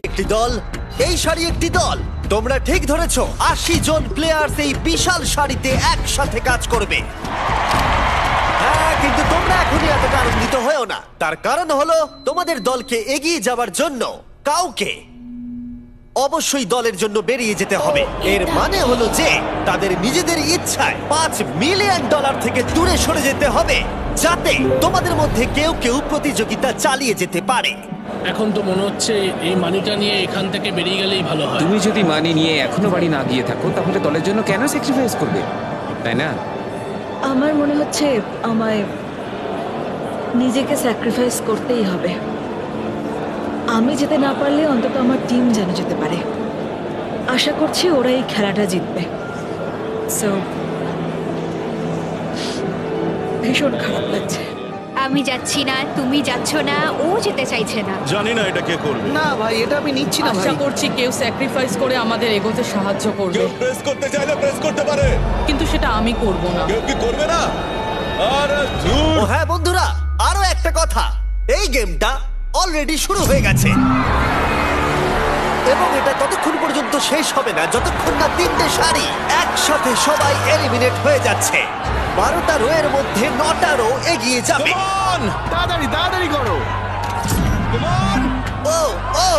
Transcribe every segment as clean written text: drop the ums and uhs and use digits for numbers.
একটি দল, এই সারি একটি দল। তোমরা ঠিক ধরেছো, ৮০ জন প্লেয়ার্স এই বিশাল সারিতে একসাথে কাজ করবে। হ্যাঁ, কিন্তু তোমরা এখনই এতটা আনন্দিত হয়েও না। তার কারণ হলো তোমাদের দলকে এগিয়ে যাওয়ার জন্য কাউকে অবশ্যই দলের জন্য বেরিয়ে যেতে হবে। এর মানে হলো যে তাদের নিজেদের ইচ্ছায় $৫ মিলিয়ন থেকে দূরে সরে যেতে হবে, যাতে তোমাদের মধ্যে কেউ কেউ প্রতিযোগিতা চালিয়ে যেতে পারে। এখন তো মনে হচ্ছে এই মানিটা নিয়ে এখান থেকে বেরিয়ে গেলেই ভালো হয়। তুমি যদি মানি নিয়ে এখনো বাড়ি না গিয়ে থাকো, তাহলে দলের জন্য কেন স্যাক্রিফাইস করবে, তাই না? আমার মনে হচ্ছে আমায় নিজেকে স্যাক্রিফাইস করতেই হবে। আমি যেতে না পারলে অন্তত আমার টিম যেন যেতে পারে। আশা করছি ওরা এই খেলাটা জিতবে। সো ভীষণ খারাপ লাগছে। আমি যাচ্ছি না, তুমি যাচ্ছ না, ও যেতে চাইছে না। জানি না এটা কে করবে। না ভাই, এটা আমি নিচ্ছি না ভাই। আশা করছি কেউ স্যাক্রিফাইস করে আমাদের এগোতে সাহায্য করবে, কেউ প্রেস করতে চাইলে প্রেস করতে পারে, কিন্তু সেটা আমি করব না। কেউ কি করবে না? আরে ও ধুর। হ্যাঁ বন্ধুরা, আরো একটা কথা, এই গেমটা অলরেডি শুরু হয়ে গেছে এবং এটা ততক্ষণ পর্যন্ত শেষ হবে না যতক্ষণ না ৩টে সারি একসাথে সবাই এলিমিনেট হয়ে যাচ্ছে। ১২টা রো এর মধ্যে ৯টা রো এগিয়ে যাবে। Come on! তাড়াতাড়ি তাড়াতাড়ি করো। Come on! ও ও,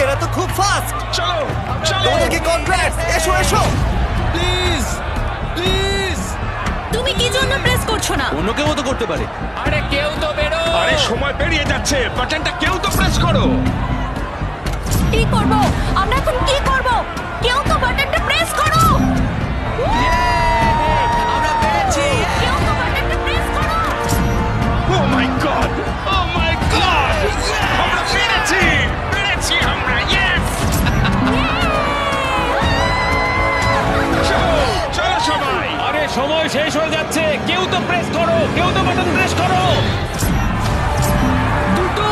এরা তো খুব ফাস্ট। চলো চলো তোমাদেরকে কনগ্রাটস। এসো এসো। Please please. তুমি কি জন্য প্রেস করছো না? অন্য কেউ তো করতে পারে। আরে কেউ তো বেরো। আরে সময় পেরিয়ে যাচ্ছে, বাটনটা কেউ তো প্রেস করো। কি করব? আমরা এখন কি করব? কেউ তো বাটনটা প্রেস করো। আমরা পেরেছি। কেউ তো বাটনটা প্রেস করো। ও মাই গড, ও মাই গড, আমরা পেরেছি পেরেছি আমরা। ইয়েস! চলো চলো সবাই। আরে সময় শেষ হয়ে যাচ্ছে, কেউ তো প্রেস করো, কেউ তো বাটন প্রেস করো। দুটো